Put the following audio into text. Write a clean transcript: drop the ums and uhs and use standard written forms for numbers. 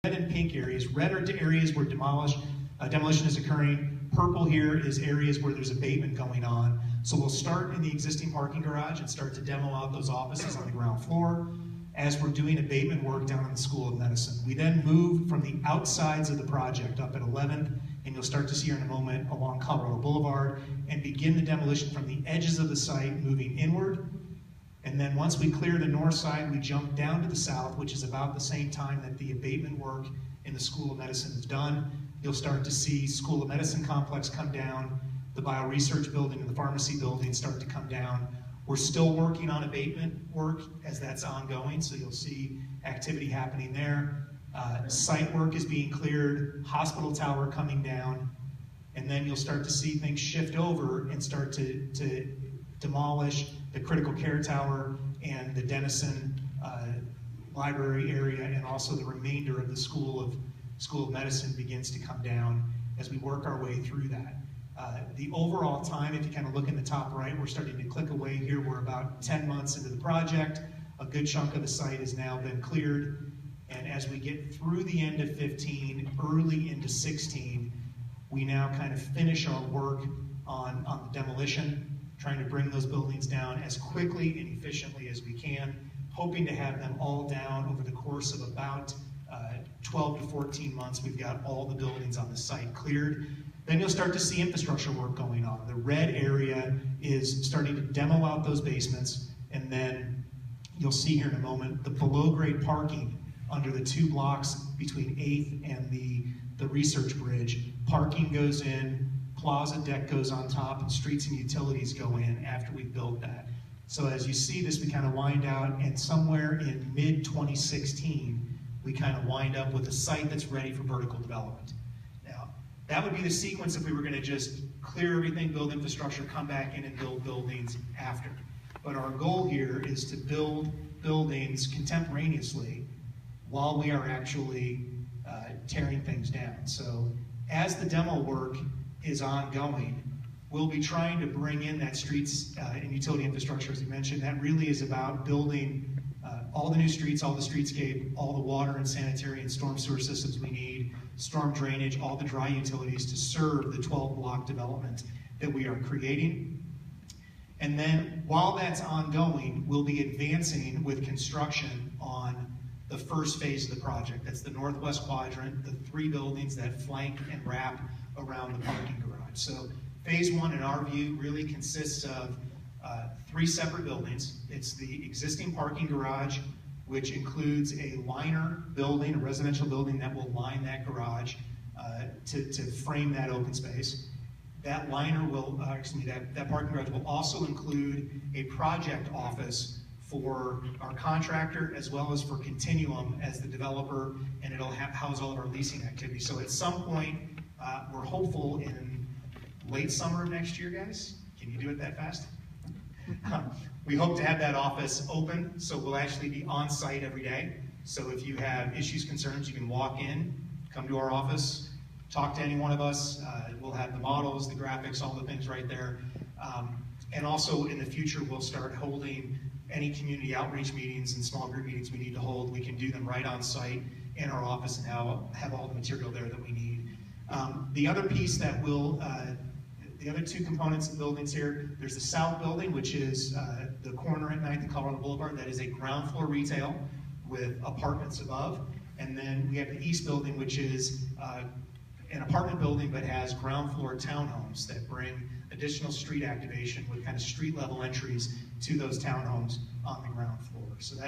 red and pink areas. Red are areas where demolition is occurring. Purple here is areas where there's abatement going on. So we'll start in the existing parking garage and start to demo out those offices on the ground floor as we're doing abatement work down in the School of Medicine. We then move from the outsides of the project up at 11th, and you'll start to see here in a moment along Colorado Boulevard, and begin the demolition from the edges of the site moving inward. And then once we clear the north side, we jump down to the south, which is about the same time that the abatement work in the School of Medicine is done. You'll start to see School of Medicine complex come down, the bioresearch building and the pharmacy building start to come down. We're still working on abatement work as that's ongoing, so you'll see activity happening there. Site work is being cleared, hospital tower coming down, and then you'll start to see things shift over and start to demolish the critical care tower and the Denison library area, and also the remainder of the School of Medicine begins to come down as we work our way through that. The overall time, if you kind of look in the top right, we're starting to click away here. We're about 10 months into the project. A good chunk of the site has now been cleared. And as we get through the end of 15, early into 16, we now kind of finish our work on the demolition, trying to bring those buildings down as quickly and efficiently as we can, hoping to have them all down over the course of about 12 to 14 months. We've got all the buildings on the site cleared. Then you'll start to see infrastructure work going on. The red area is starting to demo out those basements, and then you'll see here in a moment the below-grade parking under the 2 blocks between 8th and the research bridge. Parking goes in, plaza deck goes on top, and streets and utilities go in after we build that. So as you see this, we kind of wind out, and somewhere in mid-2016, we kind of wind up with a site that's ready for vertical development. Now, that would be the sequence if we were going to just clear everything, build infrastructure, come back in and build buildings after. But our goal here is to build buildings contemporaneously while we are actually tearing things down. So as the demo work is ongoing, we'll be trying to bring in that streets and utility infrastructure, as you mentioned. That really is about building all the new streets, all the streetscape, all the water and sanitary and storm sewer systems we need, storm drainage, all the dry utilities to serve the 12-block development that we are creating. And then while that's ongoing, we'll be advancing with construction on the first phase of the project. That's the northwest quadrant, the 3 buildings that flank and wrap around the parking garage. So phase 1, in our view, really consists of 3 separate buildings. It's the existing parking garage, which includes a liner building, a residential building that will line that garage to frame that open space. That liner will, that parking garage will also include a project office for our contractor as well as for Continuum as the developer, and it'll house all of our leasing activity. So at some point, we're hopeful in late summer of next year, guys. Can you do it that fast? We hope to have that office open, so we'll actually be on site every day. So if you have issues, concerns, you can walk in, come to our office, talk to any one of us. We'll have the models, the graphics, all the things right there. And also in the future, we'll start holding any community outreach meetings and small group meetings we need to hold. We can do them right on site in our office and have all the material there that we need. The other piece that will, the other 2 components of the buildings here, there's the south building, which is the corner at 9th and Colorado Boulevard. That is a ground floor retail with apartments above. And then we have the east building, which is an apartment building but has ground floor townhomes that bring additional street activation with kind of street level entries to those townhomes on the ground floor. So that